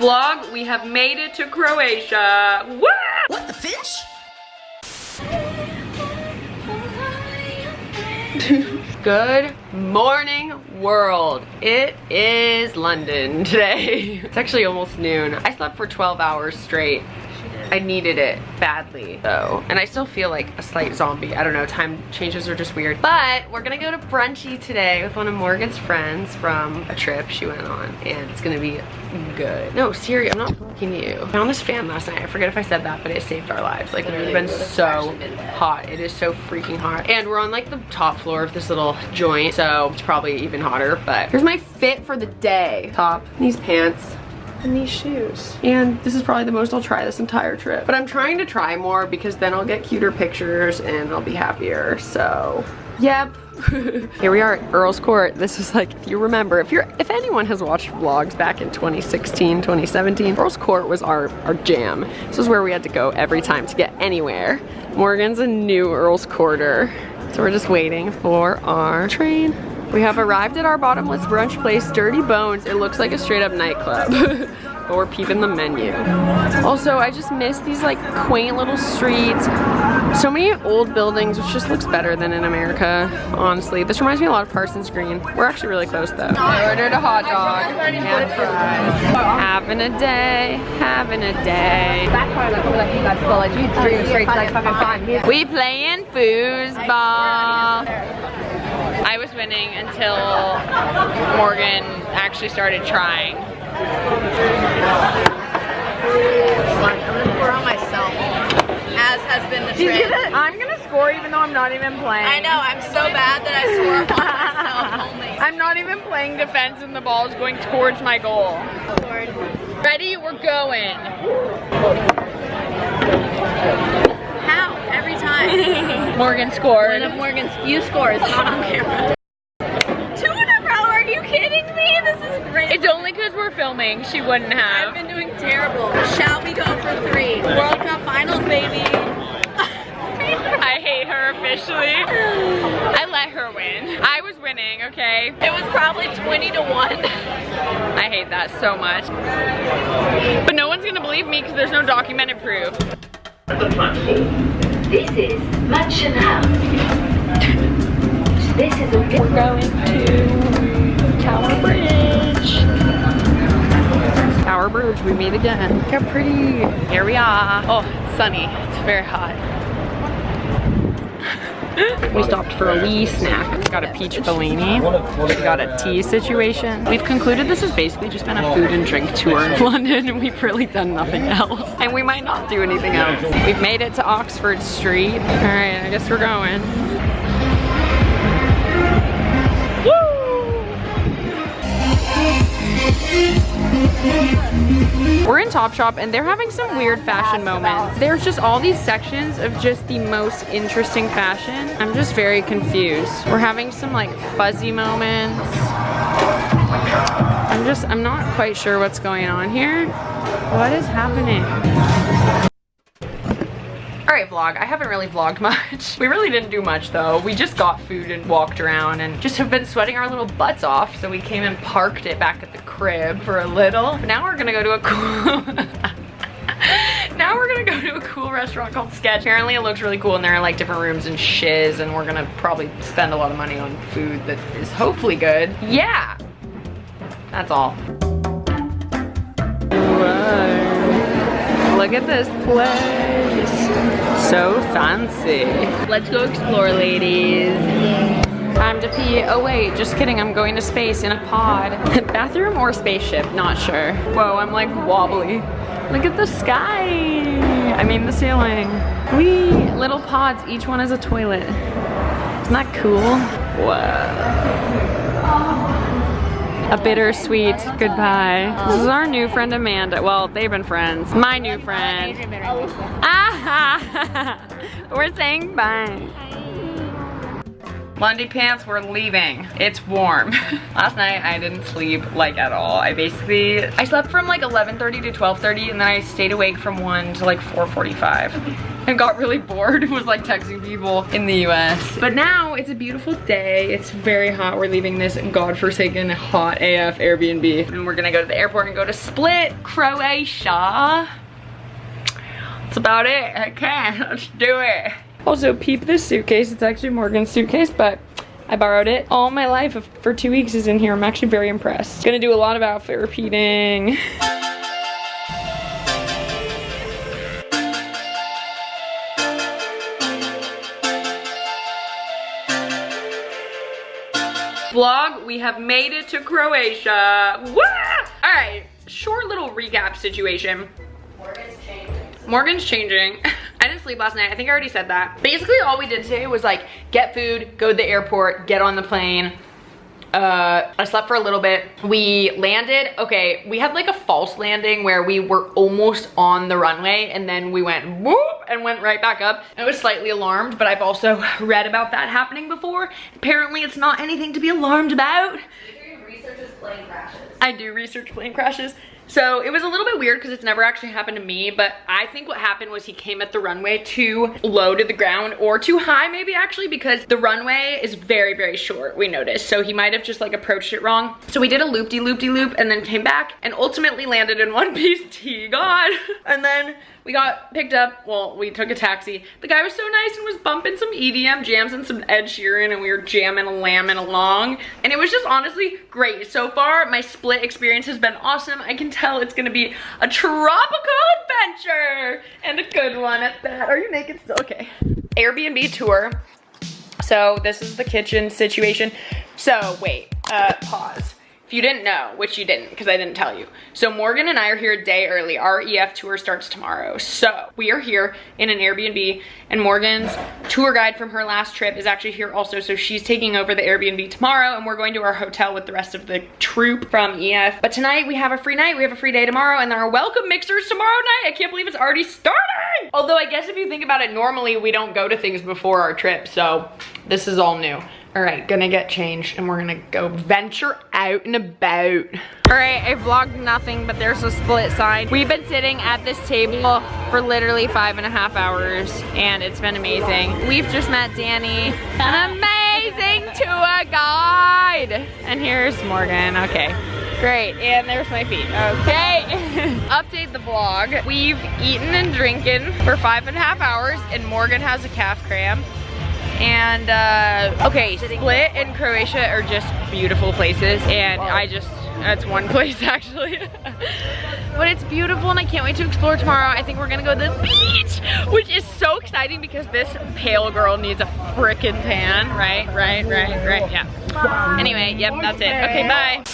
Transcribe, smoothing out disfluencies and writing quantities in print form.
Vlog, we have made it to Croatia. Woo! What, the finch? Good morning, world. It is London today. It's actually almost noon. I slept for 12 hours straight. I needed it badly though. And I still feel like a slight zombie. I don't know, time changes are just weird. But we're gonna go to brunchy today with one of Morgan's friends from a trip she went on. And it's gonna be good. No, Siri, I'm not blocking you. I found this fan last night. I forget if I said that, but it saved our lives. Like literally, it's been so hot. It is so freaking hot. And we're on like the top floor of this little joint, so it's probably even hotter. But here's my fit for the day. Top, these pants, and these shoes. And this is probably the most I'll try this entire trip. But I'm trying to try more because then I'll get cuter pictures and I'll be happier, so yep. Here we are at Earl's Court. This is like, if you remember, if anyone has watched vlogs back in 2016, 2017, Earl's Court was our jam. This is where we had to go every time to get anywhere. Morgan's a new Earl's Courter, so we're just waiting for our train. We have arrived at our bottomless brunch place, Dirty Bones. It looks like a straight up nightclub, but we're peeping the menu. Also, I just miss these like quaint little streets. So many old buildings, which just looks better than in America, honestly. This reminds me a lot of Parsons Green. We're actually really close though. I ordered a hot dog and fries. Having a day, having a day. We playing foosball. I was winning until Morgan actually started trying. I'm gonna score on myself, as has been the trend. I'm gonna score even though I'm not even playing. I know, I'm so bad that I score on myself only. I'm not even playing defense and the ball is going towards my goal. Oh, Lord. Ready? We're going. How? Every time. Morgan scored. One of Morgan's few scores, not on camera. 2 in a row, are you kidding me? This is great. It's only because we're filming. She wouldn't have. I've been doing terrible. Shall we go for 3? World Cup finals, baby. I hate her officially. I let her win. I was winning, okay? It was probably 20 to 1. I hate that so much. But no one's gonna believe me because there's no documented proof. The platform. This is Mansion House. This is a We're going to Tower Bridge. Tower Bridge, we meet again. Look how pretty. Here we are. Oh, it's sunny. It's very hot. We stopped for a wee snack. Got a peach Bellini. We got a tea situation. We've concluded this has basically just been a food and drink tour in London and we've really done nothing else. And we might not do anything else. We've made it to Oxford Street. All right, I guess we're going. We're in Topshop and they're having some weird fashion moments. There's just all these sections of just the most interesting fashion. I'm just very confused. We're having some like fuzzy moments. I'm not quite sure what's going on here. What is happening? Alright vlog, I haven't really vlogged much. We really didn't do much though. We just got food and walked around and just have been sweating our little butts off. So we came and parked it back at the crib for a little. But now we're gonna go to a cool now we're gonna go to a cool restaurant called Sketch. Apparently it looks really cool and there are like different rooms and shiz and we're gonna probably spend a lot of money on food that is hopefully good. Yeah! That's all. Whoa. Look at this place. So fancy. Let's go explore, ladies. Time to pee. Oh wait, just kidding. I'm going to space in a pod. Bathroom or spaceship, not sure. Whoa, I'm like wobbly. Look at the sky. I mean the ceiling. Wee, little pods. Each one has a toilet. Isn't that cool? Whoa. A bittersweet goodbye. This is our new friend Amanda. Well, they've been friends. My new friend. Ah, we're saying bye. Monday pants, we're leaving. It's warm. Last night I didn't sleep like at all. I slept from like 11:30 to 12:30 and then I stayed awake from 1 to like 4:45 and got really bored. Was like texting people in the US. But now it's a beautiful day. It's very hot. We're leaving this godforsaken hot AF Airbnb and we're gonna go to the airport and go to Split, Croatia. That's about it. Okay, let's do it. Also, peep this suitcase. It's actually Morgan's suitcase, but I borrowed it. All my life for 2 weeks is in here. I'm actually very impressed. Gonna do a lot of outfit repeating. Vlog, we have made it to Croatia. Woo! All right, short little recap situation. Morgan's changing. I didn't sleep last night. I think I already said that. Basically, all we did today was like get food, go to the airport, get on the plane. I slept for a little bit. We landed. Okay, we had like a false landing where we were almost on the runway and then we went whoop and went right back up. I was slightly alarmed, but I've also read about that happening before. Apparently, it's not anything to be alarmed about. You research plane crashes. I do research plane crashes. So it was a little bit weird because it's never actually happened to me, but I think what happened was he came at the runway too low to the ground or too high maybe actually, because the runway is very, very short, we noticed. So he might have just like approached it wrong. So we did a loop-de-loop-de-loop and then came back and ultimately landed in one piece, tea God. And then we got picked up, well, we took a taxi. The guy was so nice and was bumping some EDM jams and some Ed Sheeran and we were jamming and lamming along. And it was just honestly great. So far, my Split experience has been awesome. I can tell it's gonna be a tropical adventure and a good one at that. Are you naked still? Okay. Airbnb tour. So this is the kitchen situation. So wait, pause. If you didn't know, which you didn't because I didn't tell you. So Morgan and I are here a day early. Our EF tour starts tomorrow. So we are here in an Airbnb and Morgan's tour guide from her last trip is actually here also. So she's taking over the Airbnb tomorrow and we're going to our hotel with the rest of the troupe from EF. But tonight we have a free night. We have a free day tomorrow and then our welcome mixers tomorrow night. I can't believe it's already starting. Although I guess if you think about it, normally we don't go to things before our trip. So this is all new. All right, gonna get changed and we're gonna go venture out and about. All right, I vlogged nothing, but there's a Split sign. We've been sitting at this table for literally 5.5 hours and it's been amazing. We've just met Danny, an amazing tour guide. And here's Morgan, okay. Great, and there's my feet, okay. Update the vlog. We've eaten and drinking for 5.5 hours and Morgan has a calf cramp. And okay, Split and Croatia are just beautiful places and that's one place actually. But it's beautiful and I can't wait to explore tomorrow. I think we're gonna go to the beach, which is so exciting because this pale girl needs a frickin' tan, right, yeah. Anyway, yep, that's it. Okay, bye.